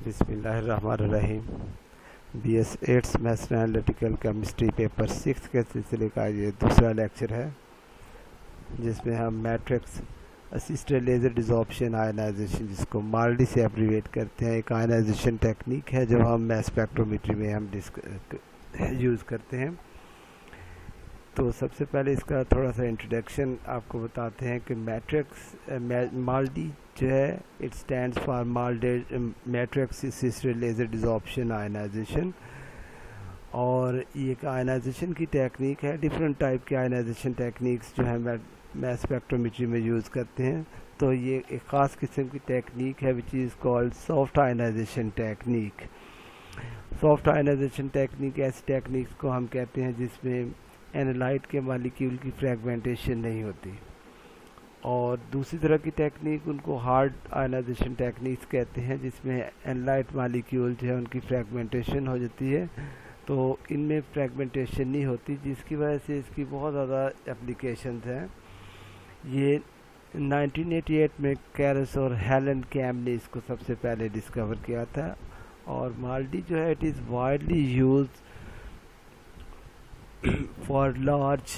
बिस्मिल्लाहिर्रहमानिर्रहीम। BS 8 maths analytical chemistry paper 6 के सिलसिले का ये दूसरा लेक्चर है, जिसमें हम matrix assisted laser desorption ionization, जिसको माल्डी से एब्रीवेट करते हैं, एक आयनाइजेशन टेक्निक है जो हम मैस स्पेक्ट्रोमेट्री में हम यूज़ करते हैं। तो सबसे पहले इसका थोड़ा सा इंट्रोडक्शन आपको बताते हैं कि मैट्रिक्स माल्डी जो है, it stands for matrix assisted laser desorption ionization, और ये एक आयनाइजेशन की टेक्निक है। डिफरेंट टाइप के आयनाइजेशन टेक्निक्स जो है मैस स्पेक्ट्रोमेट्री में यूज़ करते हैं। तो ये एक ख़ास किस्म की टेक्निक है which is called soft ionization technique. Soft ionization technique ऐसी टेक्निक्स को हम कहते हैं जिसमें एनालाइट के मॉलिक्यूल की फ्रैगमेंटेशन नहीं होती, और दूसरी तरह की टेक्निक उनको हार्ड आयनाइजेशन टेक्निक्स कहते हैं, जिसमें एनालाइट मॉलिक्यूल जो है उनकी फ्रैगमेंटेशन हो जाती है। तो इनमें फ्रैगमेंटेशन नहीं होती, जिसकी वजह से इसकी बहुत ज़्यादा एप्लीकेशंस हैं। ये 1988 में कैरस और हेलन कैम ने इसको सबसे पहले डिस्कवर किया था, और माल्डी जो है it is widely used for large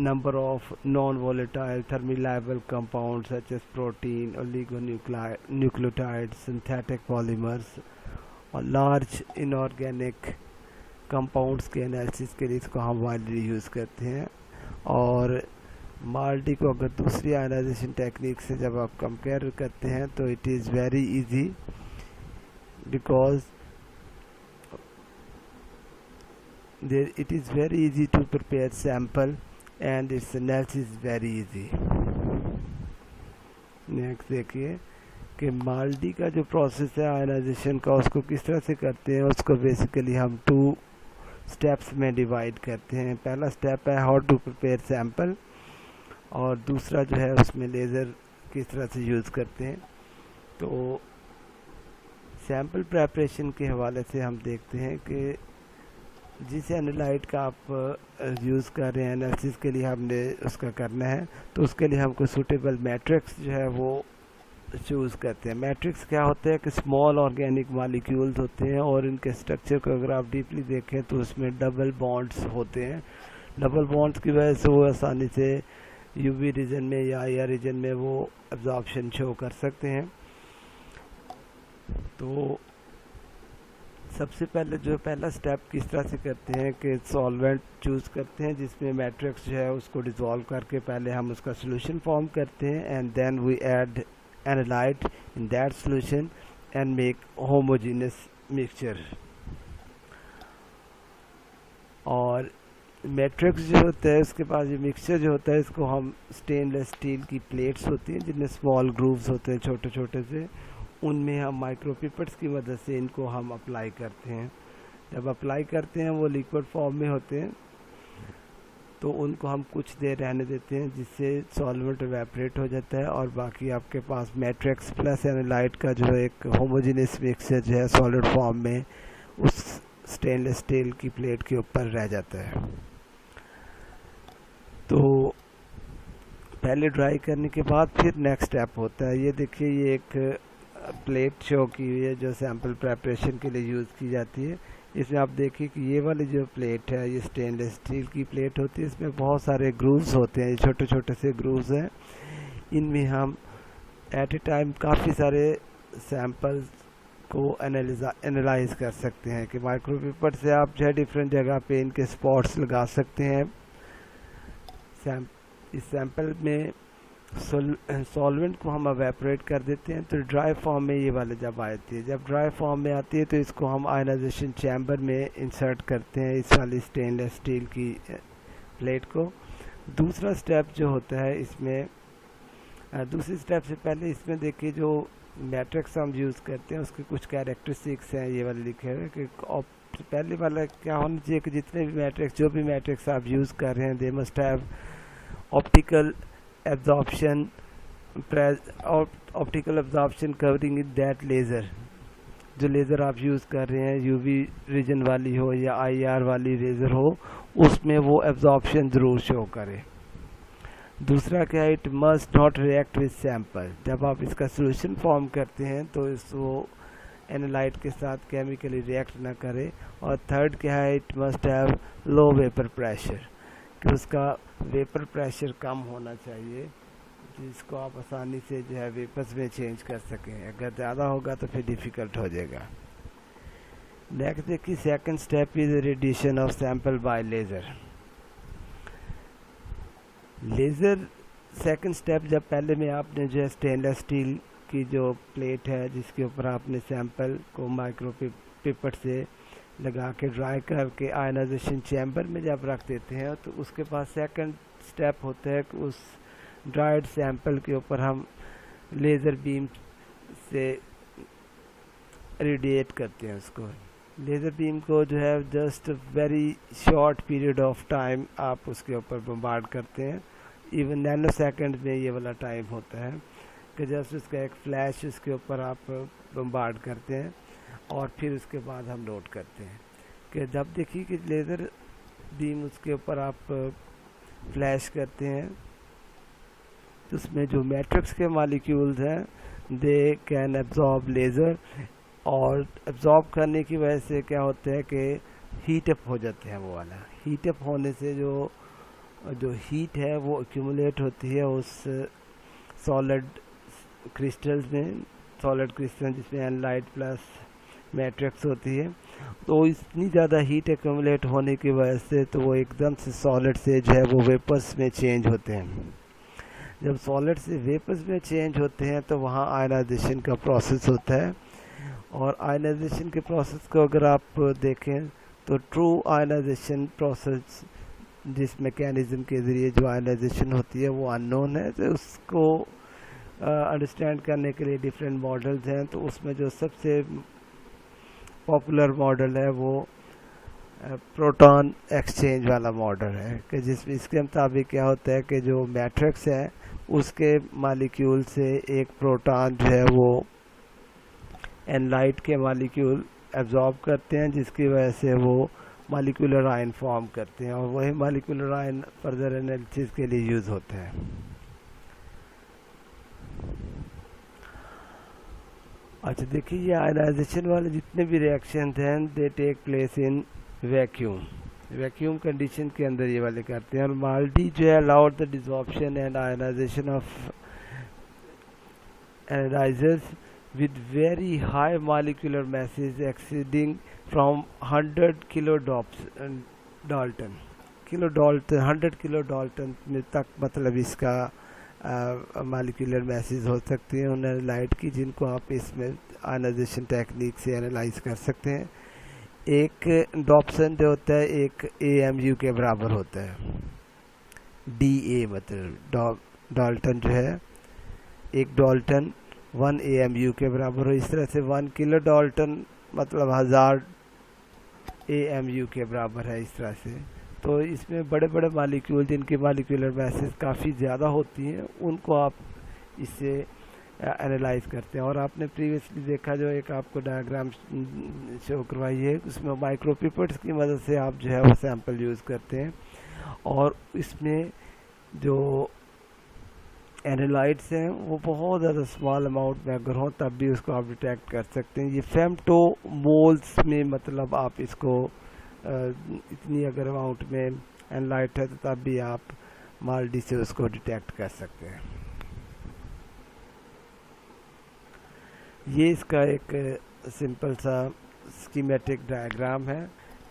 number of non-volatile thermolabile compounds such as protein, oligonucleotides, synthetic polymers और large inorganic compounds के एनालिसिस के लिए इसको हम वाइडली यूज़ करते हैं। और माल्डी को अगर दूसरी आयनाइजेशन टेक्निक से जब आप कंपेयर करते हैं तो it is very easy, because it is very easy to prepare sample and its analysis is very easy. Next देखिए कि माल्डी का जो प्रोसेस है आयनाइजेशन का, उसको किस तरह से करते हैं। उसको बेसिकली हम 2 स्टेप्स में डिवाइड करते हैं। पहला स्टेप है हाउ टू प्रिपेयर सैम्पल, और दूसरा जो है उसमें लेज़र किस तरह से यूज़ करते हैं। तो सैम्पल प्रेपरेशन के हवाले से हम देखते हैं कि जिस एनालाइट का आप यूज़ कर रहे हैं एनालिसिस के लिए, हमने उसका करना है, तो उसके लिए हमको सूटेबल मैट्रिक्स जो है वो चूज़ करते हैं। मैट्रिक्स क्या होते हैं कि स्मॉल ऑर्गेनिक मॉलिक्यूल्स होते हैं, और इनके स्ट्रक्चर को अगर आप डीपली देखें तो उसमें डबल बॉन्ड्स होते हैं। डबल बॉन्ड्स की वजह से वो आसानी से यूवी रीजन में या IR रीजन में वो एब्जॉर्प्शन शो कर सकते हैं। तो सबसे पहले जो पहला स्टेप किस तरह से करते हैं कि सॉल्वेंट चूज़ करते हैं, जिसमें मैट्रिक्स जो है उसको डिसॉल्व करके पहले हम उसका सॉल्यूशन फॉर्म करते हैं, and then we add analyte in that solution and make homogeneous mixture. और मैट्रिक्स जो होता है उसके पास ये मिक्सचर जो होता है, इसको हम स्टेनलेस स्टील की प्लेट्स होती हैं जिनमें स्मॉल ग्रूव्स होते हैं छोटे छोटे से, उनमें हम माइक्रोपिपेट्स की मदद से इनको हम अप्लाई करते हैं। जब अप्लाई करते हैं वो लिक्विड फॉर्म में होते हैं, तो उनको हम कुछ देर रहने देते हैं, जिससे सॉल्वेंट इवेपोरेट हो जाता है, और बाकी आपके पास मैट्रिक्स प्लस एनालाइट का जो एक होमोजेनियस मिक्सचर जो है सॉलिड फॉर्म में उस स्टेनलेस स्टील की प्लेट के ऊपर रह जाता है। तो पहले ड्राई करने के बाद फिर नेक्स्ट स्टेप होता है। ये देखिए, ये एक प्लेट शो की हुई है जो सैम्पल प्रेपरेशन के लिए यूज़ की जाती है। इसमें आप देखिए कि ये वाली जो प्लेट है ये स्टेनलेस स्टील की प्लेट होती है। इसमें बहुत सारे ग्रूव्स होते हैं, ये छोटे छोटे से ग्रूव्स हैं। इनमें हम एट ए टाइम काफ़ी सारे सैम्पल्स को एनालाइज कर सकते हैं कि माइक्रोपेपर से आप जो है डिफरेंट जगह पे इनके स्पॉट्स लगा सकते हैं। इस सैम्पल में सॉल्वेंट को हम एवेपोरेट कर देते हैं, तो ड्राई फॉर्म में ये वाले जब आती है, जब ड्राई फॉर्म में आती है तो इसको हम आयनाइजेशन चैम्बर में इंसर्ट करते हैं, इस वाली स्टेनलेस स्टील की प्लेट को। दूसरा स्टेप जो होता है इसमें, दूसरी स्टेप से पहले इसमें देखिए जो मैट्रिक्स हम यूज़ करते हैं उसके कुछ कैरेक्टरिस्टिक्स हैं, ये वाले लिखे हुए कि पहले वाला क्या होना चाहिए कि जितने भी मैट्रिक्स जो भी मैट्रिक्स आप यूज़ कर रहे हैं they must have optical absorption optical absorption covering in that laser। जो लेज़र आप यूज़ कर रहे हैं UV रीजन वाली हो या IR वाली लेज़र हो, उसमें वो एब्जॉर्प्शन ज़रूर शो करे। दूसरा क्या है, it must not react with sample. जब आप इसका सॉल्यूशन फॉर्म करते हैं तो इसको एनालाइट के साथ केमिकली रिएक्ट ना करे। और थर्ड क्या है, it must have low vapour pressure, कि उसका वेपर प्रेशर कम होना चाहिए जिसको आप आसानी से जो है वेपर्स में चेंज कर सकें। अगर ज़्यादा होगा तो फिर डिफ़िकल्ट हो जाएगा। नेक्स्ट देखिए, second step is radiation of sample by laser. Laser second step, जब पहले में आपने जो है स्टेनलेस स्टील की जो प्लेट है जिसके ऊपर आपने सैंपल को माइक्रो पिपेट से लगा के ड्राई करके आयनाइजेशन चैम्बर में जब रख देते हैं तो उसके पास सेकंड स्टेप होता है कि उस ड्राइड सैंपल के ऊपर हम लेज़र बीम से रेडिएट करते हैं उसको। लेज़र बीम को जो है just very short period of time आप उसके ऊपर बम्बार्ड करते हैं। इवन नैनो सेकंड में ये वाला टाइम होता है कि जस्ट उसका एक फ्लैश उसके ऊपर आप बम्बार्ड करते हैं और फिर उसके बाद हम लोड करते हैं। कि जब देखिए कि लेज़र बीम उसके ऊपर आप फ्लैश करते हैं तो उसमें जो मैट्रिक्स के मॉलिक्यूल्स हैं दे कैन एब्जॉर्ब लेज़र, और एब्जॉर्ब करने की वजह से क्या होता है कि हीट अप हो जाते हैं। वो वाला हीट अप होने से जो हीट है वो एक्यूमुलेट होती है उस सॉलिड क्रिस्टल्स में, सॉलिड क्रिस्टल जिसमें एनालाइट प्लस मैट्रिक्स होती है। तो इतनी ज़्यादा हीट एक्यूमुलेट होने की वजह से तो वो एकदम से सॉलिड से जो है वो वेपर्स में चेंज होते हैं। जब सॉलिड से वेपर्स में चेंज होते हैं तो वहाँ आयनाइजेशन का प्रोसेस होता है। और आयनाइजेशन के प्रोसेस को अगर आप देखें तो ट्रू आयनाइजेशन प्रोसेस जिस मैकेनिज़्म के ज़रिए जो आयनाइजेशन होती है वो अननोन है। तो उसको अंडरस्टैंड करने के लिए डिफरेंट मॉडल्स हैं। तो उसमें जो सबसे पॉपुलर मॉडल है वो प्रोटॉन एक्सचेंज वाला मॉडल है, कि जिसमें इसके मुताबिक क्या होता है कि जो मैट्रिक्स है उसके मॉलिक्यूल से एक प्रोटॉन जो है वो एनालाइट के मॉलिक्यूल एब्जॉर्ब करते हैं, जिसकी वजह से वो मॉलिक्यूलर आयन फॉर्म करते हैं और वही मॉलिक्यूलर आयन फर्दर एनालिसिस के लिए यूज़ होते हैं। अच्छा देखिए, ये आयनाइजेशन वाले जितने भी रिएक्शन हैं they take place in vacuum condition के अंदर ये वाले करते हैं। और माल्डी जो है allowed the desorption and ionization of analyzers with very high molecular masses exceeding from 100 Dalton 100 kilodalton में तक, मतलब इसका मॉलिक्यूलर मैसेज हो सकती हैं उन लाइट की, जिनको आप इसमें आयनाइजेशन टेक्निक से एनालाइज कर सकते हैं। एक डॉप्सन जो होता है एक AMU के बराबर होता है। DA मतलब डाल्टन जो है, एक डाल्टन 1 AMU के बराबर हो। इस तरह से 1 किलो डाल्टन मतलब 1000 AMU के बराबर है इस तरह से। तो इसमें बड़े बड़े मॉलिक्यूल जिनकी मॉलिक्यूलर मैसेज काफ़ी ज़्यादा होती हैं उनको आप इससे एनालाइज करते हैं। और आपने प्रीवियसली देखा जो एक आपको डायग्राम शो करवाई है, उसमें माइक्रो पिपेट्स की मदद से आप जो है वो सैंपल यूज़ करते हैं और इसमें जो एनालाइट्स हैं वो बहुत ज़्यादा स्मॉल अमाउंट में अगर हो तब भी उसको आप डिटेक्ट कर सकते हैं। ये फेम्टो मोल्स में मतलब आप इसको इतनी अगर अमाउंट में एनालाइट है तो तब भी आप माल्डी से उसको डिटेक्ट कर सकते हैं। ये इसका एक सिंपल सा स्कीमेटिक डायग्राम है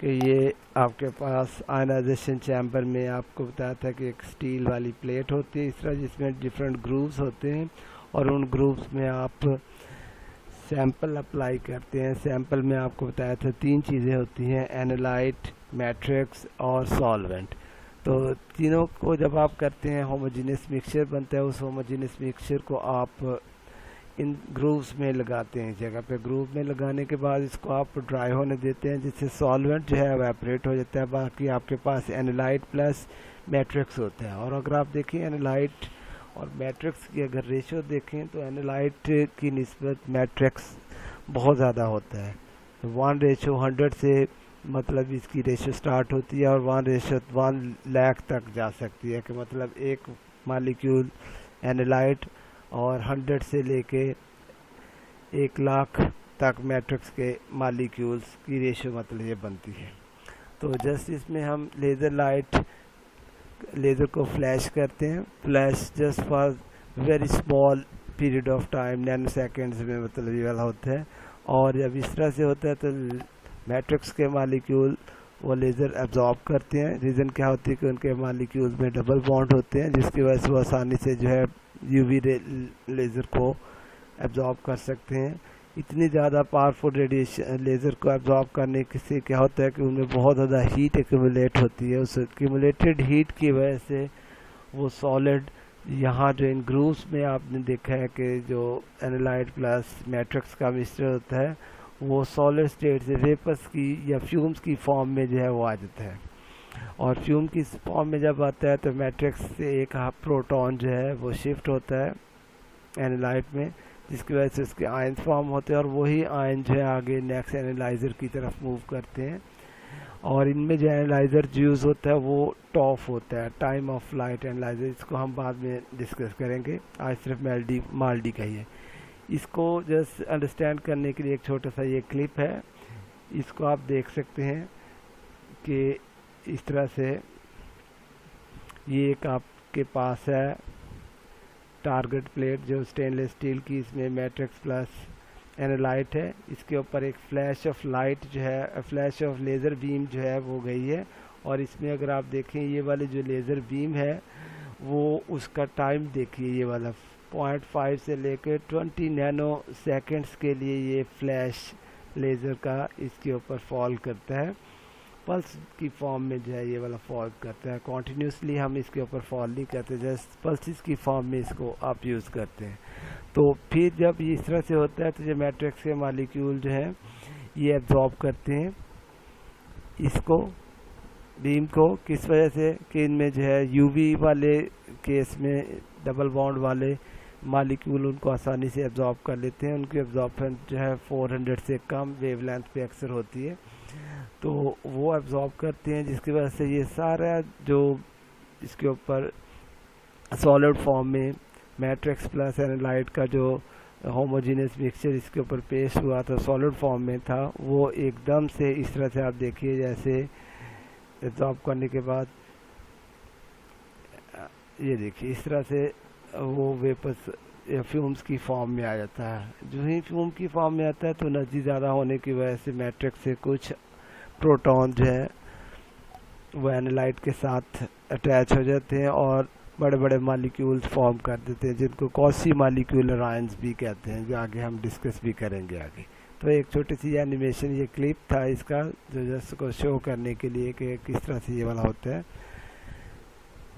कि ये आपके पास आयनाइजेशन चैम्बर में आपको बताया था कि एक स्टील वाली प्लेट होती है इस तरह, जिसमें डिफरेंट ग्रूव्स होते हैं और उन ग्रूव्स में आप सैंपल अप्लाई करते हैं। सैंपल में आपको बताया था 3 चीज़ें होती हैं, एनालाइट, मैट्रिक्स और सॉल्वेंट। तो तीनों को जब आप करते हैं होमोजेनियस मिक्सचर बनता है। उस होमोजेनियस मिक्सचर को आप इन ग्रूव्स में लगाते हैं। जगह पे ग्रूव में लगाने के बाद इसको आप ड्राई होने देते हैं, जिससे सॉल्वेंट जो है एवेपोरेट हो जाता है। बाकी आपके पास एनालाइट प्लस मैट्रिक्स होता है। और अगर आप देखें एनालाइट और मैट्रिक्स की अगर रेशो देखें तो एनालाइट की निस्बत मैट्रिक्स बहुत ज़्यादा होता है। 1:100 से मतलब इसकी रेशो स्टार्ट होती है और 1:1 लाख तक जा सकती है, कि मतलब एक मालिक्यूल एनालाइट और 100 से लेके 1 लाख तक मैट्रिक्स के मालिक्यूल्स की रेशियो मतलब ये बनती है। तो जस्ट इसमें हम लेज़र को फ्लैश करते हैं, flash just for very small period of time, nano seconds में मतलब ये वाला होता है। और जब इस तरह से होता है तो मैट्रिक्स के मालिक्यूल वो लेज़र एब्जॉर्ब करते हैं। रीज़न क्या होती है कि उनके मालिक्यूल्स में डबल बॉन्ड होते हैं, जिसकी वजह से वो आसानी से जो है यूवी लेज़र को एब्जॉर्ब कर सकते हैं। इतनी ज़्यादा पावरफुल रेडिएशन लेज़र को एब्जॉर्ब करने से क्या होता है कि उनमें बहुत ज़्यादा हीट एक्यूमुलेट होती है। उस एक्यूमुलेटेड हीट की वजह से वो सॉलिड, यहाँ जो इन ग्रूव्स में आपने देखा है कि जो एनालाइट प्लस मैट्रिक्स का मिक्सचर होता है वो सॉलिड स्टेट से वेपर्स की या फ्यूम्स की फॉर्म में जो है वो आ जाता है। और फ्यूम की फॉर्म में जब आता है तो मैट्रिक्स से एक प्रोटॉन जो है वो शिफ्ट होता है एनालाइट में, जिसकी वजह से उसके आयन फॉर्म होते हैं और वही आयन जो है आगे नेक्स्ट एनालाइज़र की तरफ मूव करते हैं। और इनमें जो एनालाइज़र यूज़ होता है वो टॉफ होता है, टाइम ऑफ फ्लाइट एनालाइज़र। इसको हम बाद में डिस्कस करेंगे, आज सिर्फ माल्डी का ही है। इसको जस्ट अंडरस्टैंड करने के लिए एक छोटा सा ये क्लिप है, इसको आप देख सकते हैं कि इस तरह से ये एक आपके पास है टारगेट प्लेट जो स्टेनलेस स्टील की, इसमें मैट्रिक्स प्लस एनालाइट है। इसके ऊपर एक फ्लैश ऑफ लाइट जो है, फ्लैश ऑफ लेज़र बीम जो है वो गई है। और इसमें अगर आप देखें ये वाली जो लेज़र बीम है वो उसका टाइम देखिए, ये वाला 0.5 से लेकर 20 नैनो सेकेंड्स के लिए ये फ्लैश लेज़र का इसके ऊपर फॉल करता है। पल्स की फॉर्म में जो है ये वाला फॉल करता है। कॉन्टीन्यूसली हम इसके ऊपर फॉल नहीं करते, जस्ट पल्सिस की फॉर्म में इसको आप यूज़ करते हैं। तो फिर जब ये इस तरह से होता है तो जो मैट्रिक्स के मालिक्यूल जो है ये एब्जॉर्ब करते हैं इसको, बीम को, किस वजह से कि इनमें जो है यूवी वाले केस में डबल बॉन्ड वाले मालिक्यूल उनको आसानी से एब्जॉर्ब कर लेते हैं। उनकी एब्जॉर्बन जो है 400 से कम वेवलेंथ पे अक्सर होती है, तो वो एब्जॉर्ब करते हैं, जिसकी वजह से ये सारा जो इसके ऊपर सॉलिड फॉर्म में मैट्रिक्स प्लस एनालाइट का जो होमोजेनियस मिक्सचर इसके ऊपर पेश हुआ था सॉलिड फॉर्म में था, वो एकदम से इस तरह से आप देखिए जैसे एब्जॉर्ब करने के बाद ये देखिए इस तरह से वो वेपर्स फ्यूम्स की फॉर्म में आ जाता है। जो ही फ्यूम की फॉर्म में आता है तो एनर्जी ज़्यादा होने की वजह से मैट्रिक्स से कुछ प्रोटॉन जो है वो एनालाइट के साथ अटैच हो जाते हैं और बड़े बड़े मालिक्यूल्स फॉर्म कर देते हैं, जिनको कॉसी मालिक्यूलर आयंस भी कहते हैं, जो आगे हम डिस्कस भी करेंगे आगे। तो एक छोटी सी एनिमेशन, ये क्लिप था इसका, जो जस्ट को शो करने के लिए कि किस तरह से ये वाला होता है।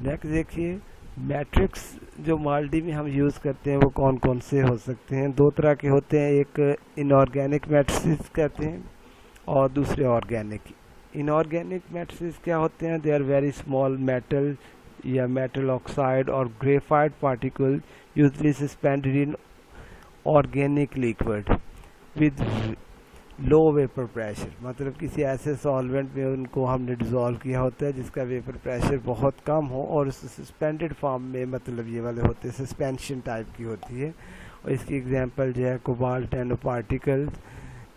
नेक्स्ट देखिए, मैट्रिक्स जो माल्डी में हम यूज़ करते हैं वो कौन कौन से हो सकते हैं। दो तरह के होते हैं, एक इनऑर्गेनिक मैट्रिक्स कहते हैं और दूसरे ऑर्गेनिक। इनऑर्गेनिक मैट्रिक्स क्या होते हैं? They are very small metal या मेटल ऑक्साइड और graphite particle usually suspended in organic liquid with low vapour pressure. मतलब किसी ऐसे सॉल्वेंट में उनको हमने डिज़ोल्व किया होता है जिसका वेपर प्रेशर बहुत कम हो और सस्पेंडेड फॉर्म में, मतलब ये वाले होते हैं सस्पेंशन टाइप की होती है। और इसकी एग्जांपल जो है cobalt nano particles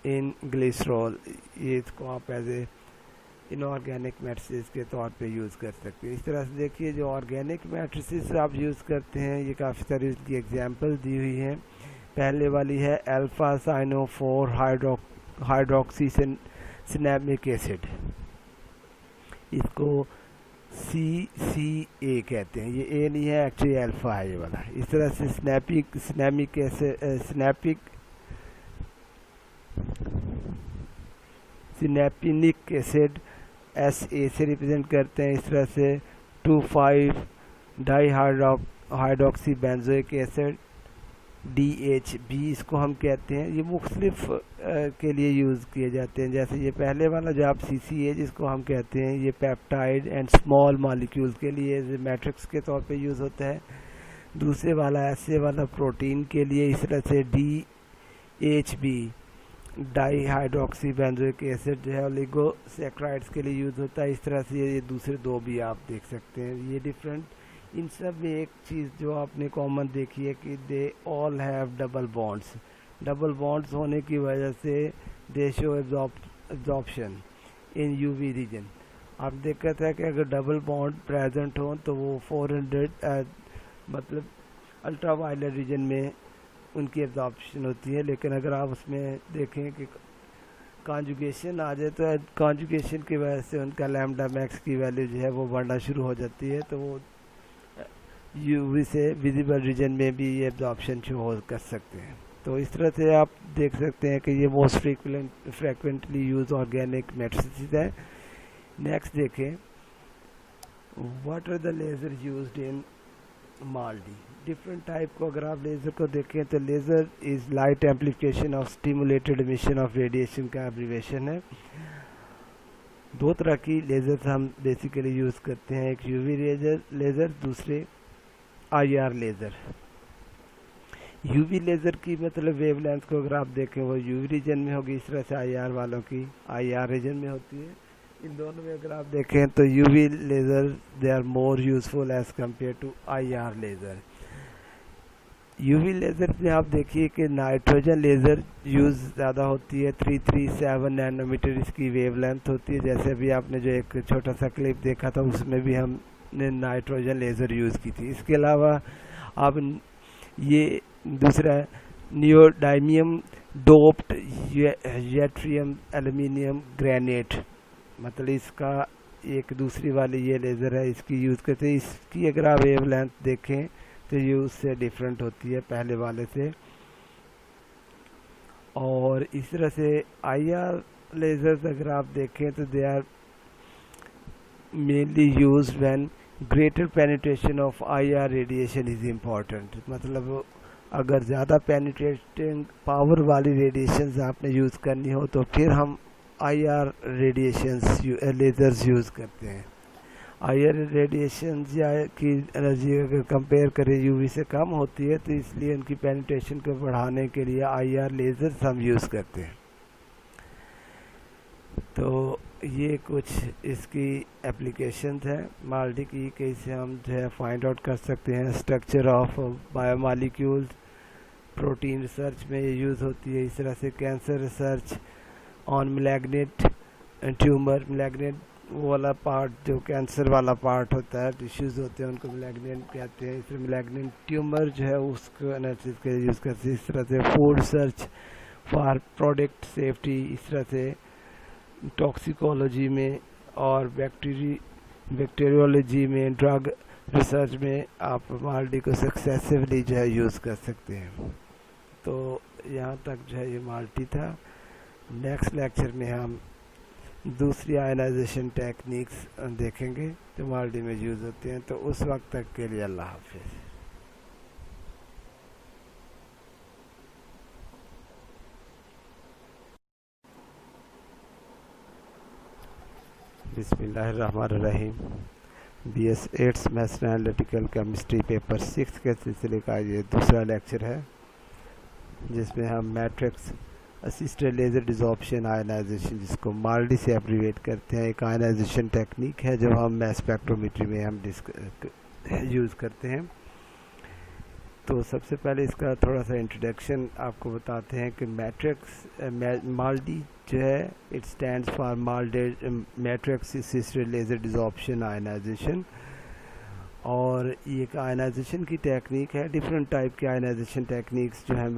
in glycerol, ये इसको आप एज ए इनऑर्गेनिक मैट्रिसेस के तौर पे यूज़ कर सकते हैं। इस तरह से देखिए जो ऑर्गेनिक मैट्रिसेस आप यूज़ करते हैं ये काफ़ी सारी इसकी एग्जांपल दी हुई हैं। पहले वाली है alpha cyano 4 hydroxy cinnamic acid, इसको CCA कहते हैं। ये ए नहीं है, एक्चुअली अल्फा है ये वाला। इस तरह से सिनेपिनिक एसिड SA से रिप्रेजेंट करते हैं। इस तरह से 2,5 di hydroxy benzoic acid DHB इसको हम कहते हैं। ये मुख्तलिफ के लिए यूज़ किए जाते हैं। जैसे ये पहले वाला जो आप CCA जिसको हम कहते हैं, ये पेप्टाइड एंड स्मॉल मॉलिक्यूल्स के लिए मैट्रिक्स के तौर पे यूज़ होता है। दूसरे वाला ऐसे वाला प्रोटीन के लिए इस तरह से DHB di hydroxy benzoic acid जो है ओलिगोसैकराइड्स के लिए यूज़ होता है। इस तरह से ये दूसरे दो भी आप देख सकते हैं, ये डिफरेंट। इन सब में एक चीज़ जो आपने कॉमन देखी है कि they all have double bonds. Double bonds होने की वजह से they show absorption in UV region. आप देखा था कि अगर डबल बॉन्ड प्रेजेंट हो तो वो 400 मतलब अल्ट्रा वायलेट रीजन में उनकी एब्जॉर्प्शन होती है। लेकिन अगर आप उसमें देखें कि कॉन्जुगेशन आ जाए तो कॉन्जुगेशन की वजह से उनका लैम्डा मैक्स की वैल्यू जो है वो बढ़ना शुरू हो जाती है, तो वो यूवी से विजिबल रीजन में भी ये एब्जॉर्प्शन शो कर सकते हैं। तो इस तरह से आप देख सकते हैं कि ये most frequently use organic matrices है। नेक्स्ट देखें, what are the laser used in MALDI. Different type को अगर आप लेज़र को देखें तो laser is light amplification of stimulated emission of radiation का एब्रीवेशन है। दो तरह की लेज़र हम बेसिकली यूज़ करते हैं, एक यूवी लेज़र दूसरे आईआर लेज़र। यूवी लेज़र की मतलब वेवलेंथ को अगर आप देखें वो यूवी रीजन में होगी, इस तरह से आईआर वालों की आईआर रीजन में होती है। इन दोनों में अगर आप देखें तो UV laser they are more useful as compare to IR laser. UV laser में आप देखिए कि नाइट्रोजन लेज़र यूज़ ज़्यादा होती है, 337 नैनोमीटर इसकी वेवलेंथ होती है। जैसे अभी आपने जो एक छोटा सा क्लिप देखा था उसमें भी हमने नाइट्रोजन लेज़र यूज़ की थी। इसके अलावा आप ये दूसरा neodymium doped yttrium aluminium granite, मतलब इसका एक दूसरी वाली ये लेज़र है, इसकी यूज़ करते हैं। इसकी अगर आप वेवलेंथ देखें तो ये उससे डिफरेंट होती है पहले वाले से। और इस तरह से आईआर लेज़र्स अगर आप देखें तो they are mainly used when greater penetration of IR radiation is important. मतलब अगर ज़्यादा पेनिट्रेटिंग पावर वाली रेडिएशंस आपने यूज़ करनी हो तो फिर हम आईआर रेडिएशंस लेज़र्स यूज़ करते हैं। आईआर रेडिएशंस या की एनर्जी अगर कंपेयर करें यूवी से कम होती है, तो इसलिए उनकी पेनिट्रेशन को बढ़ाने के लिए आईआर लेज़र्स हम यूज़ करते हैं। तो ये कुछ इसकी एप्लीकेशंस हैं माल्डी की, कैसे हम जो है फाइंड आउट कर सकते हैं। Structure of biomolecules, protein research में ये यूज़ होती है। इस तरह से cancer research on malignant tumour, malignant वो वाला पार्ट जो कैंसर वाला पार्ट होता है, टिश्यूज़ होते हैं उनको मैलिग्नेंट कहते हैं। इसमें मैलिग्नेंट ट्यूमर जो है उसको एनालिसिस के यूज़ करते हैं। इस तरह से food search for product safety, इस तरह से टॉक्सिकोलॉजी में और बैक्टीरियोलॉजी में, ड्रग रिसर्च में आप माल्डी को सक्सेसिवली जो है यूज़ कर सकते हैं। तो यहाँ तक जो है ये माल्टी था। नेक्स्ट लेक्चर में हम दूसरी आयनाइजेशन टेक्निक्स देखेंगे जो माल्डी में यूज़ होती हैं। तो उस वक्त तक के लिए अल्लाह हाफिज़। बिस्मिल्लाहिर्रहमानिर्रहीम। BS 8 maths analytical chemistry paper 6 के सिलसिले का ये दूसरा लेक्चर है, जिसमें हम matrix assisted laser desorption ionization, जिसको माल्डी से एब्रीवेट करते हैं, एक आयनाइजेशन टेक्निक है जो हम मैस स्पेक्ट्रोमेट्री में हम यूज़ करते हैं। तो सबसे पहले इसका थोड़ा सा इंट्रोडक्शन आपको बताते हैं कि मैट्रिक्स माल्डी जो है it stands for matrix assisted laser desorption ionization. और ये एक आयनाइजेशन की टेक्निक है। डिफरेंट टाइप के आयनाइजेशन टेक्निक्स जो है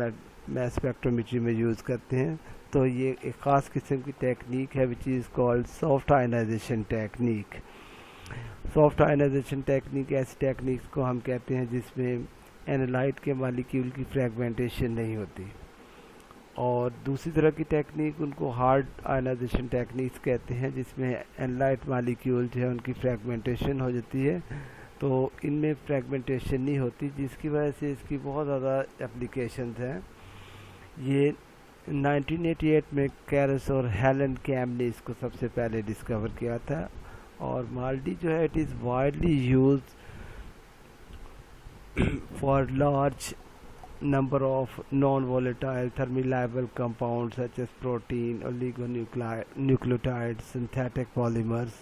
मैस स्पेक्ट्रोमेट्री में यूज़ करते हैं। तो ये एक ख़ास किस्म की टेक्निक है which is called soft ionization technique. Soft ionization technique ऐसी टेक्निक्स को हम कहते हैं जिसमें एनालाइट के मॉलिक्यूल की फ्रेगमेंटेशन नहीं होती। और दूसरी तरह की टेक्निक उनको हार्ड आयनाइजेशन टेक्निक्स कहते हैं, जिसमें एनालाइट मॉलिक्यूल जो है उनकी फ्रेगमेंटेशन हो जाती है। तो इनमें फ्रेगमेंटेशन नहीं होती, जिसकी वजह से इसकी बहुत ज़्यादा एप्लीकेशंस हैं। ये 1988 में कैरस और हेलन कैम ने इसको सबसे पहले डिस्कवर किया था। और माल्डी जो है it is widely used for large number of non-volatile thermolabile compounds such as protein, oligonucleotides, synthetic polymers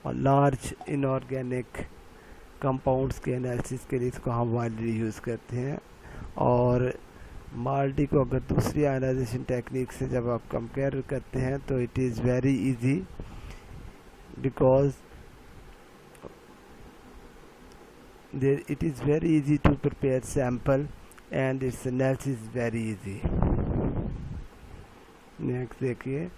और large inorganic compounds के एनालिसिस के लिए इसको हम वाइडली यूज़ करते हैं। और माल्डी को अगर दूसरी आयनाइजेशन टेक्निक से जब आप कंपेयर करते हैं तो it is very easy, because it is very easy to prepare sample and its analysis is very easy. Next देखिए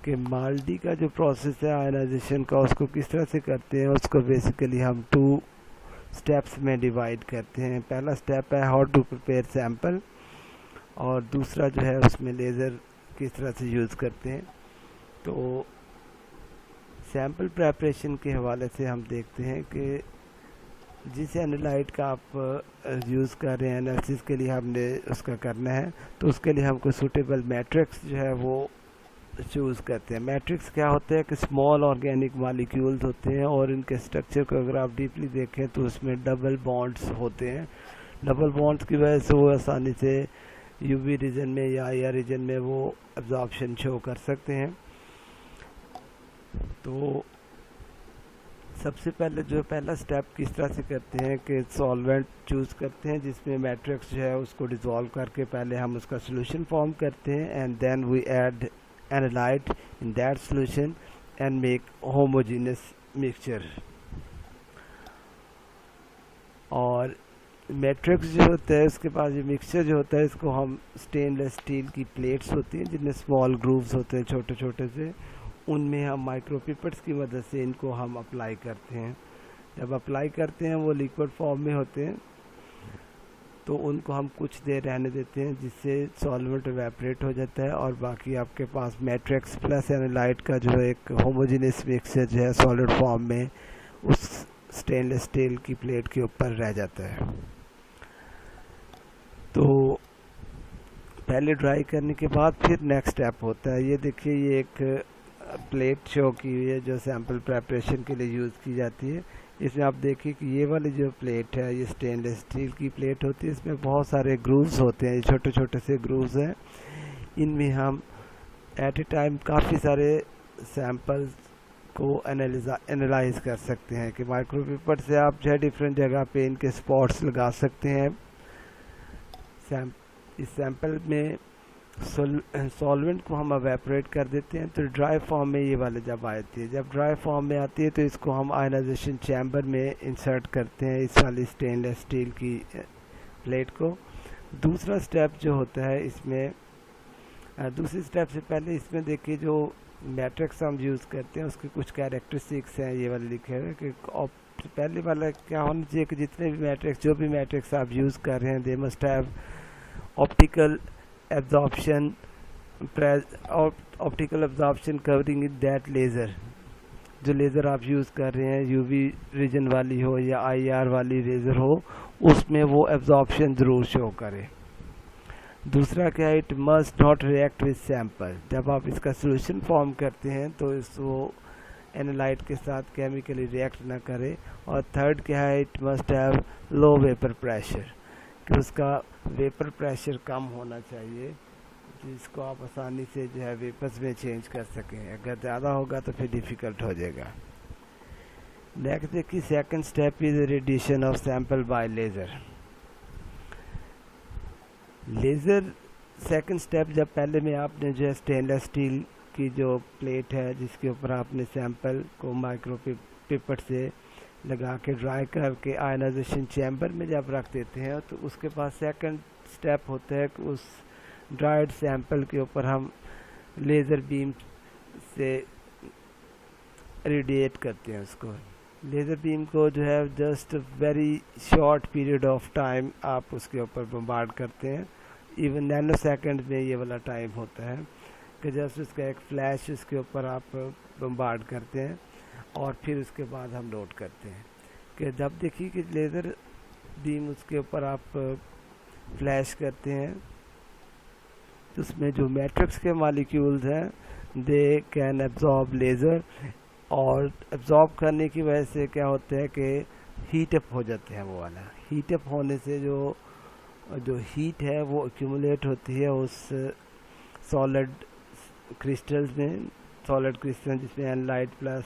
कि माल्डी का जो प्रोसेस है आयनाइजेशन का, उसको किस तरह से करते हैं। उसको बेसिकली हम 2 स्टेप्स में डिवाइड करते हैं। पहला स्टेप है हाउ टू प्रिपेयर सैम्पल, और दूसरा जो है उसमें लेज़र किस तरह से यूज़ करते हैं। तो सैम्पल प्रेपरेशन के हवाले से हम देखते हैं कि जिस एनालाइट का आप यूज़ कर रहे हैं एनालिसिस के लिए, हमने उसका करना है, तो उसके लिए हमको सूटेबल मैट्रिक्स जो है वो चूज़ करते हैं। मैट्रिक्स क्या होते हैं कि स्मॉल ऑर्गेनिक मॉलिक्यूल्स होते हैं, और इनके स्ट्रक्चर को अगर आप डीपली देखें तो उसमें डबल बॉन्ड्स होते हैं। डबल बॉन्ड्स की वजह से वो आसानी से यूवी रीजन में या IR रीजन में वो एब्जॉर्प्शन शो कर सकते हैं। तो सबसे पहले जो पहला स्टेप किस तरह से करते हैं कि सॉल्वेंट चूज़ करते हैं जिसमें मैट्रिक्स जो है उसको डिज़ोल्व करके पहले हम उसका सॉल्यूशन फॉर्म करते हैं, and then we add analyte in that solution and make homogeneous mixture. और मैट्रिक्स जो होता है उसके पास ये मिक्सचर जो होता है, इसको हम स्टेनलेस स्टील की प्लेट्स होती हैं जिनमें स्मॉल ग्रूव्स होते हैं छोटे छोटे से, उनमें हम माइक्रोपिपेट्स की मदद से इनको हम अप्लाई करते हैं। जब अप्लाई करते हैं वो लिक्विड फॉर्म में होते हैं, तो उनको हम कुछ देर रहने देते हैं जिससे सॉल्वेंट इवेपोरेट हो जाता है, और बाकी आपके पास मैट्रिक्स प्लस एनालाइट का जो एक होमोजेनियस मिक्सचर जो है सॉलिड फॉर्म में उस स्टेनलेस स्टील की प्लेट के ऊपर रह जाता है। तो पहले ड्राई करने के बाद फिर नेक्स्ट स्टेप होता है। ये देखिए, ये एक प्लेट शो की हुई है जो सैम्पल प्रेपरेशन के लिए यूज़ की जाती है। इसमें आप देखिए कि ये वाली जो प्लेट है ये स्टेनलेस स्टील की प्लेट होती है। इसमें बहुत सारे ग्रूव्स होते हैं, ये छोटे छोटे से ग्रूव्स हैं। इनमें हम एट ए टाइम काफ़ी सारे सैम्पल्स को एनालाइज कर सकते हैं कि माइक्रोपेपर से आप जो है डिफरेंट जगह पे इनके स्पॉट्स लगा सकते हैं। इस सैम्पल में सॉल्वेंट को हम एवेपोरेट कर देते हैं, तो ड्राई फॉर्म में ये वाले जब आती है, जब ड्राई फॉर्म में आती है तो इसको हम आयनाइजेशन चैम्बर में इंसर्ट करते हैं, इस वाली स्टेनलेस स्टील की प्लेट को। दूसरा स्टेप जो होता है इसमें, दूसरी स्टेप से पहले इसमें देखिए जो मैट्रिक्स हम यूज़ करते हैं उसके कुछ कैरेक्टरिस्टिक्स हैं, ये वाले लिखे हुए कि पहले वाला क्या होना चाहिए कि जितने भी मैट्रिक्स, जो भी मैट्रिक्स आप यूज़ कर रहे हैं, they must have optical absorption covering in that laser. जो लेज़र आप यूज़ कर रहे हैं यूवी रीजन वाली हो या IR वाली लेज़र हो, उसमें वो एब्जॉर्प्शन ज़रूर शो करे। दूसरा क्या है, it must not react with sample. जब आप इसका सोल्यूशन फॉर्म करते हैं तो इसको एनालाइट के साथ केमिकली रिएक्ट ना करे। और थर्ड क्या है, it must have low vapour pressure, कि उसका वेपर प्रेशर कम होना चाहिए जिसको आप आसानी से जो है वेपर्स में चेंज कर सकें। अगर ज़्यादा होगा तो फिर डिफ़िकल्ट हो जाएगा। नेक्स्ट देखिए, second step is radiation of sample by laser. Laser second step, जब पहले में आपने जो है स्टेनलेस स्टील की जो प्लेट है जिसके ऊपर आपने सैंपल को माइक्रो पिपेट से लगा के ड्राई करके आयनाइजेशन चैम्बर में जब रख देते हैं, तो उसके पास सेकंड स्टेप होता है कि उस ड्राइड सैंपल के ऊपर हम लेज़र बीम से रेडिएट करते हैं उसको। लेज़र बीम को जो है just very short period of time आप उसके ऊपर बम्बार्ड करते हैं। इवन नैनो सेकंड में ये वाला टाइम होता है कि जस्ट उसका एक फ्लैश उसके ऊपर आप बम्बार्ड करते हैं, और फिर उसके बाद हम नोट करते हैं कि जब देखिए कि लेज़र बीम उसके ऊपर आप फ्लैश करते हैं तो उसमें जो मैट्रिक्स के मॉलिक्यूल्स हैं दे कैन एब्जॉर्ब लेज़र, और एब्जॉर्ब करने की वजह से क्या होता है कि हीट अप हो जाते हैं। वो वाला हीट अप होने से जो हीट है वो एक्यूमुलेट होती है उस सॉलिड क्रिस्टल्स में, सॉलिड क्रिस्टल जिसमें एनालाइट प्लस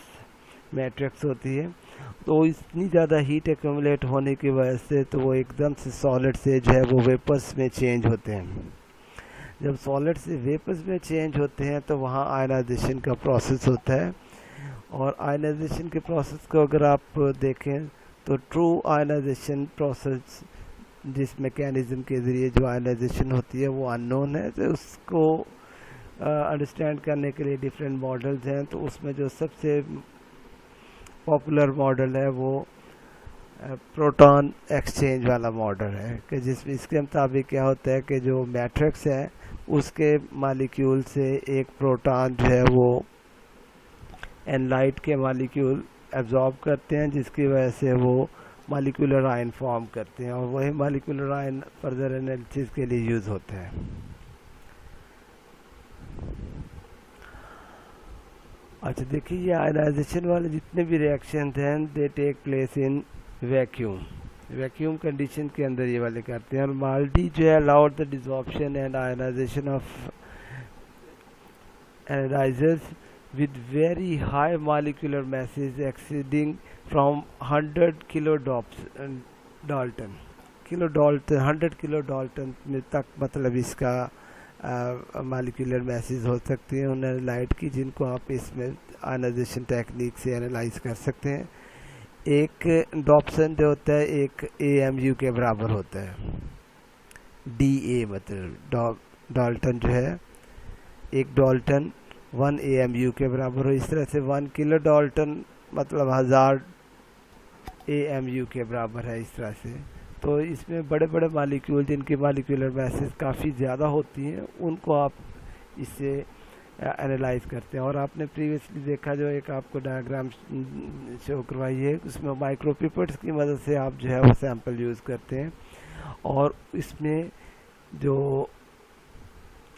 मैट्रिक्स होती है, तो इतनी ज़्यादा हीट एक्यूमुलेट होने की वजह से तो वो एकदम से सॉलिड से जो है वो वेपर्स में चेंज होते हैं। जब सॉलिड से वेपर्स में चेंज होते हैं तो वहाँ आयनाइजेशन का प्रोसेस होता है, और आयनाइजेशन के प्रोसेस को अगर आप देखें तो ट्रू आयनाइजेशन प्रोसेस जिस मैकेनिज्म के ज़रिए जो आयनाइजेशन होती है वो अननोन है। तो उसको अंडरस्टैंड करने के लिए डिफरेंट मॉडल्स हैं। तो उसमें जो सबसे पॉपुलर मॉडल है वो प्रोटॉन एक्सचेंज वाला मॉडल है, कि जिसमें इसके मुताबिक क्या होता है कि जो मैट्रिक्स है उसके मालिक्यूल से एक प्रोटॉन जो है वो एनलाइट के मालिक्यूल एब्जॉर्ब करते हैं, जिसकी वजह से वो मालिक्यूलर आयन फॉर्म करते हैं, और वही मालिक्यूलर आयन फर्दर एनालिसिस के लिए यूज़ होते हैं। अच्छा देखिए, ये आयनाइजेशन वाले जितने भी रिएक्शन हैं they take place in vacuum condition के अंदर ये वाले करते हैं। और माल्डी जो है allowed the desorption and ionization of analyzers with very high molecular masses exceeding from 100 Dalton 100 kilo Dalton में तक मतलब इसका मॉलिक्यूलर मैसेज हो सकती हैं उन लाइट की, जिनको आप इसमें आयनाइजेशन टेक्निक से एनालाइज कर सकते हैं। एक डॉप्सन जो होता है एक AMU के बराबर होता है, DA मतलब डाल्टन जो है एक डाल्टन 1 AMU के बराबर हो। इस तरह से 1 किलो डाल्टन मतलब 1000 AMU के बराबर है इस तरह से। तो इसमें बड़े बड़े मालिक्यूल जिनकी मालिक्यूलर मैसेज काफ़ी ज़्यादा होती हैं उनको आप इससे एनालाइज करते हैं। और आपने प्रीवियसली देखा जो एक आपको डायग्राम शो करवाई है, उसमें माइक्रोपिपेट्स की मदद से आप जो है वो सैंपल यूज़ करते हैं, और इसमें जो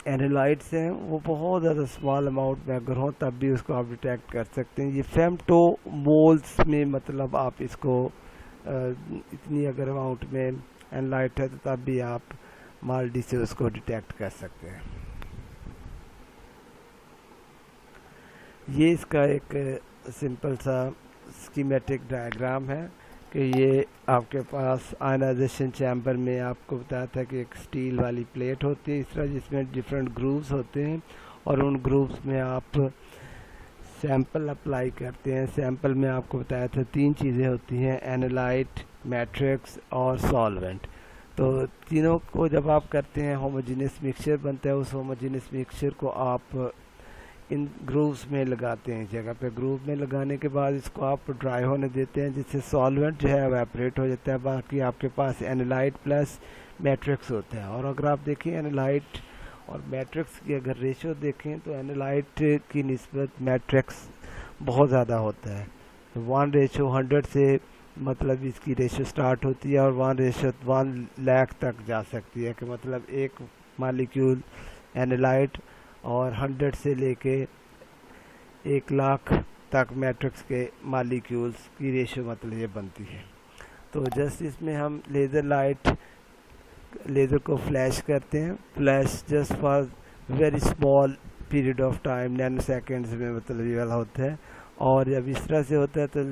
एनालाइट्स हैं वो बहुत ज़्यादा स्मॉल अमाउंट में अगर हो तब भी उसको आप डिटेक्ट कर सकते हैं। ये फेम्टो मोल्स में मतलब आप इसको इतनी अगर अमाउंट में एनालाइट है तो तब भी आप माल्डी से उसको डिटेक्ट कर सकते हैं। ये इसका एक सिंपल सा स्कीमेटिक डायग्राम है कि ये आपके पास आयनाइजेशन चैम्बर में आपको बताया था कि एक स्टील वाली प्लेट होती है इस तरह, जिसमें डिफरेंट ग्रूव्स होते हैं, और उन ग्रूव्स में आप सैंपल अप्लाई करते हैं। सैंपल में आपको बताया था 3 चीज़ें होती हैं, एनालाइट, मैट्रिक्स और सॉल्वेंट। तो तीनों को जब आप करते हैं होमोजेनियस मिक्सचर बनता है। उस होमोजेनियस मिक्सचर को आप इन ग्रूव्स में लगाते हैं, जगह पे ग्रूव में लगाने के बाद इसको आप ड्राई होने देते हैं, जिससे सॉल्वेंट जो है एवेपोरेट हो जाता है। बाकी आपके पास एनालाइट प्लस मैट्रिक्स होता है। और अगर आप देखें एनालाइट और मैट्रिक्स की अगर रेशो देखें तो एनालाइट की निस्बत मैट्रिक्स बहुत ज़्यादा होता है। 1:100 से मतलब इसकी रेशो स्टार्ट होती है और 1:1 लाख तक जा सकती है, कि मतलब एक मालिक्यूल एनालाइट और 100 से लेके 1 लाख तक मैट्रिक्स के मालिक्यूल्स की रेशो मतलब ये बनती है। तो जस्ट इसमें हम लेज़र को फ्लैश करते हैं, flash just for very small period of time, nano seconds में मतलब ये वाला होता है। और जब इस तरह से होता है तो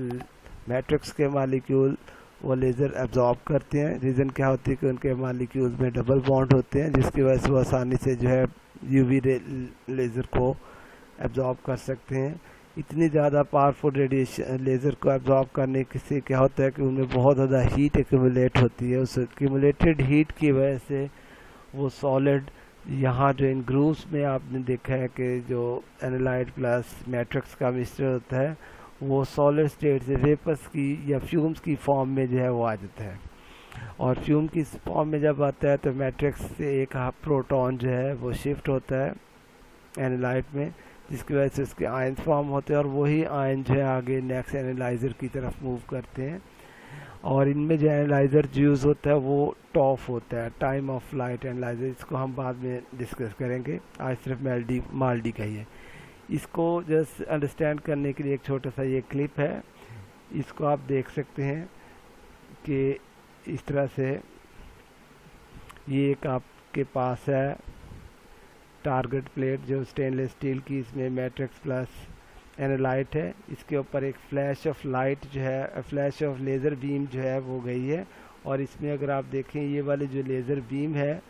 मैट्रिक्स के मालिक्यूल वो लेज़र एब्जॉर्ब करते हैं। रीज़न क्या होती है कि उनके मालिक्यूल्स में डबल बॉन्ड होते हैं, जिसकी वजह से वो आसानी से जो है UV लेज़र को एब्जॉर्ब कर सकते हैं। इतनी ज़्यादा पावरफुल रेडिएशन लेज़र को एब्जॉर्ब करने से क्या होता है कि उनमें बहुत ज़्यादा हीट एक्यूमुलेट होती है। उस एक्यूमुलेटेड हीट की वजह से वो सॉलिड यहाँ जो इन ग्रूव्स में आपने देखा है कि जो एनालाइट प्लस मैट्रिक्स का मिक्सचर होता है वो सॉलिड स्टेट से वेपर्स की या फ्यूम्स की फॉर्म में जो है वो आ जाता है। और फ्यूम की फॉर्म में जब आता है तो मैट्रिक्स से एक प्रोटॉन जो है वो शिफ्ट होता है एनालाइट में, जिसकी वजह से उसके आयन फॉर्म होते हैं, और वही आयन जो है आगे नेक्स्ट एनालाइज़र की तरफ मूव करते हैं। और इनमें जो एनालाइज़र यूज़ होता है वो टॉफ होता है, टाइम ऑफ फ्लाइट एनालाइज़र। इसको हम बाद में डिस्कस करेंगे, आज सिर्फ माल्डी का ही है। इसको जस्ट अंडरस्टैंड करने के लिए एक छोटा सा ये क्लिप है, इसको आप देख सकते हैं कि इस तरह से ये एक आपके पास है टारगेट प्लेट जो स्टेनलेस स्टील की, इसमें मैट्रिक्स प्लस एनालाइट है, इसके ऊपर एक फ्लैश ऑफ लाइट जो है, फ्लैश ऑफ लेज़र बीम जो है वो गई है। और इसमें अगर आप देखें ये वाले जो लेज़र बीम है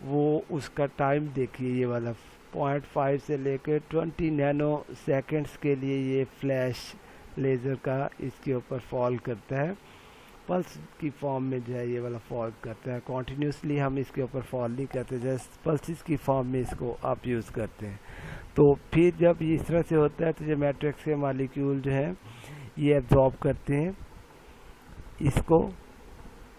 वो उसका टाइम देखिए, ये वाला 0.5 से लेकर 20 नैनो सेकेंड्स के लिए ये फ्लैश लेज़र का इसके ऊपर फॉल करता है, पल्स की फॉर्म में जो है ये वाला फॉल करता है। कॉन्टीन्यूसली हम इसके ऊपर फॉल नहीं करते, जस्ट पल्सिस की फॉर्म में इसको आप यूज़ करते हैं। तो फिर जब ये इस तरह से होता है तो जो मैट्रिक्स के मॉलिक्यूल जो है ये एब्जॉर्ब करते हैं इसको,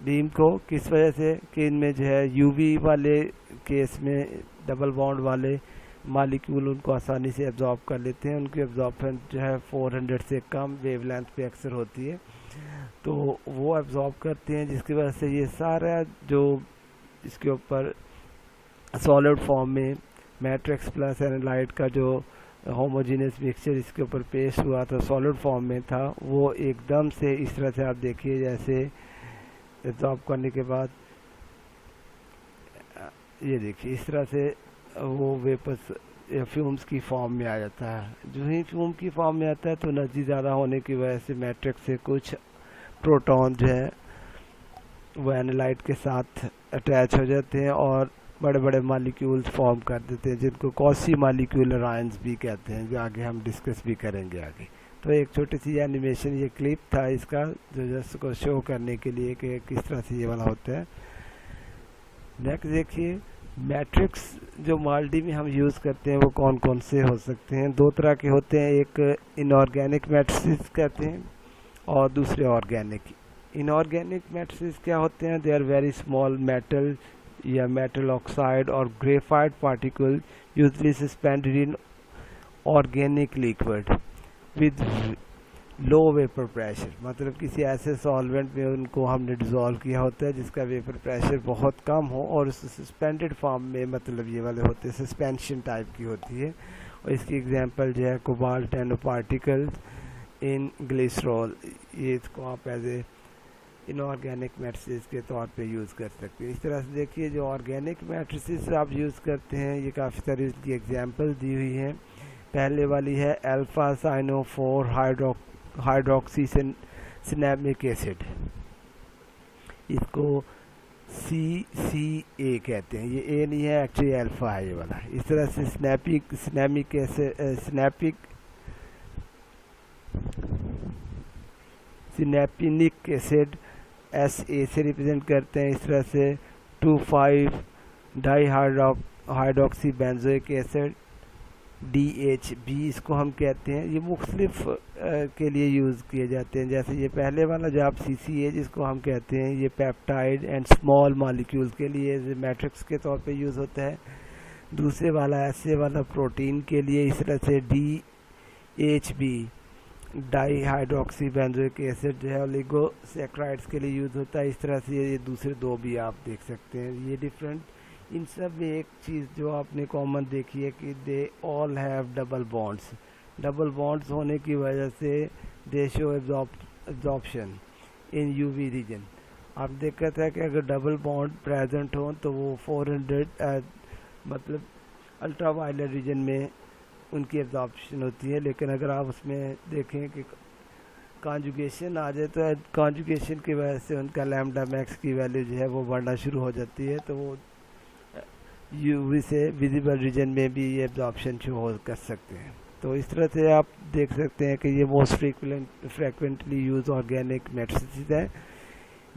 बीम को, किस वजह से कि इनमें जो है यूवी वाले केस में डबल बॉन्ड वाले मॉलिक्यूल उनको आसानी से एब्जॉर्ब कर लेते हैं, उनकी एब्जॉर्बन जो है 400 से कम वेवलेंथ पे अक्सर होती है, तो वो एब्जॉर्ब करते हैं, जिसकी वजह से ये सारा जो इसके ऊपर सॉलिड फॉर्म में मैट्रिक्स प्लस एनालाइट का जो होमोजेनियस मिक्सचर इसके ऊपर पेश हुआ था सॉलिड फॉर्म में था, वो एकदम से इस तरह से आप देखिए जैसे एब्जॉर्ब करने के बाद ये देखिए इस तरह से वो वेपर्स या फ्यूम्स की फॉर्म में आ जाता है। जो ही फ्यूम की फॉर्म में आता है तो एनर्जी ज़्यादा होने की वजह से मैट्रिक्स से कुछ प्रोटॉन जो है वो एनालाइट के साथ अटैच हो जाते हैं और बड़े बड़े मॉलिक्यूल्स फॉर्म कर देते हैं, जिनको कॉसी मॉलिक्यूलर आयंस भी कहते हैं, जो आगे हम डिस्कस भी करेंगे आगे। तो एक छोटी सी एनिमेशन, ये क्लिप था इसका, जो जस्ट को शो करने के लिए कि किस तरह से ये वाला होता है। नेक्स्ट देखिए, मैट्रिक्स जो माल्डी में हम यूज़ करते हैं वो कौन कौन से हो सकते हैं। दो तरह के होते हैं, एक इनऑर्गेनिक मैट्रिक्स कहते हैं और दूसरे ऑर्गेनिक। इनऑर्गेनिक मैट्रिक्स क्या होते हैं? They are very small metal या मेटल ऑक्साइड और graphite particle usually suspended in organic liquid with low vapour pressure, मतलब किसी ऐसे सॉल्वेंट में उनको हमने डिज़ोल्व किया होता है जिसका वेपर प्रेशर बहुत कम हो और उस सस्पेंडेड फॉर्म में, मतलब ये वाले होते हैं सस्पेंशन टाइप की होती है। और इसकी एग्जांपल जो है cobalt nano particles in glycerol, ये इसको आप एज ए इनऑर्गेनिक मैट्रिसेस के तौर पे यूज़ कर सकते हैं। इस तरह से देखिए जो ऑर्गेनिक मैट्रिसेस आप यूज़ करते हैं, ये काफ़ी सारी इसकी एग्जांपल दी हुई हैं। पहले वाली है alpha cyano 4 hydroxy cinnamic acid, इसको CCA कहते हैं, ये ए नहीं है, एक्चुअली अल्फा है ये वाला। इस तरह से सिनेपिनिक एसिड SA से रिप्रेजेंट करते हैं। इस तरह से 2,5 di hydroxy benzoic acid DHB इसको हम कहते हैं। ये मुख्तलिफ के लिए यूज़ किए जाते हैं। जैसे ये पहले वाला जो आप CCA जिसको हम कहते हैं, ये पेप्टाइड एंड स्मॉल मॉलिक्यूल्स के लिए मैट्रिक्स के तौर पे यूज़ होता है। दूसरे वाला ऐसे वाला प्रोटीन के लिए इस तरह से DHB di hydroxy benzoic acid जो है ओलिगोसैकेराइड्स के लिए यूज़ होता है। इस तरह से ये दूसरे दो भी आप देख सकते हैं, ये डिफरेंट। इन सब में एक चीज़ जो आपने कॉमन देखी है कि they all have double bonds. Double bonds होने की वजह से they show absorption in UV region. आप देखा था कि अगर डबल बॉन्ड प्रेजेंट हो तो वो 400 मतलब अल्ट्रा वायलेट रीजन में उनकी एब्जॉर्प्शन होती है। लेकिन अगर आप उसमें देखें कि कॉन्जुगेशन आ जाए तो कॉन्जुगेशन की वजह से उनका लैम्डा मैक्स की वैल्यू जो है वो बढ़ना शुरू हो जाती है, तो वो UV से विजिबल रीजन में भी ये एब्जॉर्प्शन शो कर सकते हैं। तो इस तरह से आप देख सकते हैं कि ये most frequently use organic matrices है।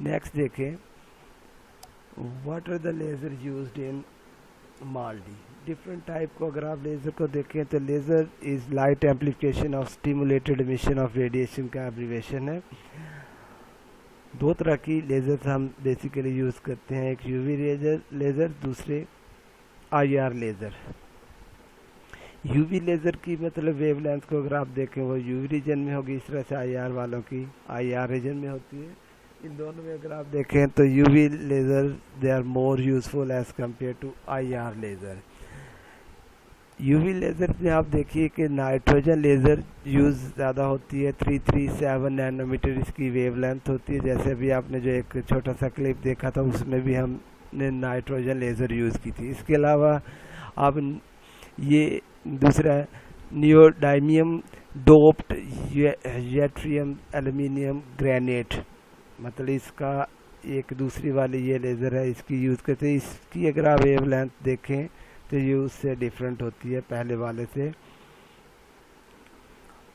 नेक्स्ट देखें, what are the laser used in MALDI. Different type को अगर आप लेज़र को देखें तो laser is light amplification of stimulated emission of radiation का एब्रीवेशन है। दो तरह की लेज़र हम बेसिकली यूज़ करते हैं, एक UV लेज़र, दूसरे IR लेज़र। UV लेज़र की मतलब वेवलेंथ को अगर आप देखें वो UV रीजन में होगी, इस तरह से IR वालों की IR रीजन में होती है। इन दोनों में अगर आप देखें तो UV laser they are more useful as compare to IR laser. UV laser में आप देखिए कि नाइट्रोजन लेज़र यूज़ ज़्यादा होती है, 337 नैनोमीटर इसकी वेवलेंथ होती है। जैसे अभी आपने जो एक छोटा सा क्लिप देखा था उसमें भी हमने नाइट्रोजन लेज़र यूज़ की थी। इसके अलावा आप ये दूसरा neodymium doped yttrium aluminium granite, मतलब इसका एक दूसरी वाली ये लेज़र है, इसकी यूज़ करते हैं। इसकी अगर आप वेवलेंथ देखें तो ये उससे डिफरेंट होती है पहले वाले से।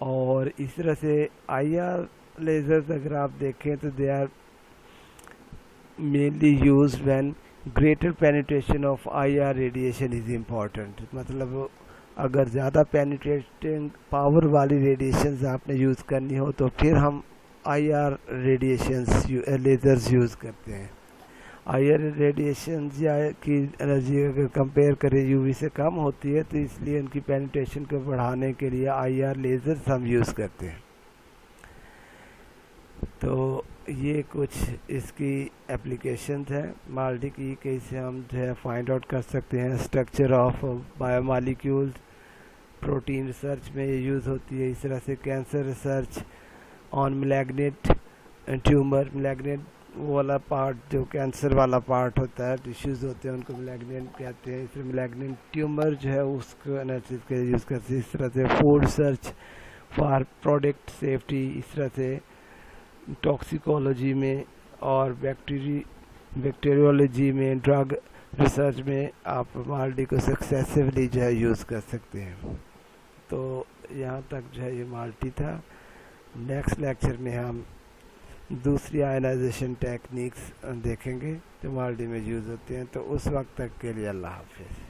और इस तरह से IR लेज़र्स अगर आप देखें तो they are mainly used when greater penetration of IR radiation is important, मतलब अगर ज़्यादा पेनिट्रेटिंग पावर वाली रेडिएशंस आपने यूज़ करनी हो तो फिर हम IR रेडिएशंस लेज़र्स यूज़ करते हैं। IR रेडिएशंस या की एनर्जी अगर कंपेयर करें UV से कम होती है, तो इसलिए उनकी पेनिट्रेशन को बढ़ाने के लिए IR लेज़र्स हम यूज़ करते हैं। तो ये कुछ इसकी एप्लीकेशंस हैं माल्टी की, कैसे हम जो है फाइंड आउट कर सकते हैं structure of biomolecules. Protein research में ये यूज़ होती है। इस तरह से cancer research on malignant tumour, malignant वाला पार्ट जो कैंसर वाला पार्ट होता है, टिश्यूज़ होते हैं उनको मैलिग्नेंट कहते हैं। इसलिए मैलिग्नेंट ट्यूमर जो है उसको एनालिसिस के यूज़ करते हैं। इस तरह से food search for product safety, इस तरह से टॉक्सिकोलॉजी में और बैक्टीरियोलॉजी में, ड्रग रिसर्च में आप माल्टी को सक्सेसिवली जो है यूज़ कर सकते हैं। तो यहाँ तक जो है ये माल्टी था। नेक्स्ट लेक्चर में हम दूसरी आयनाइजेशन टेक्निक्स देखेंगे जो माल्टी में यूज़ होती हैं। तो उस वक्त तक के लिए अल्लाह हाफिज़।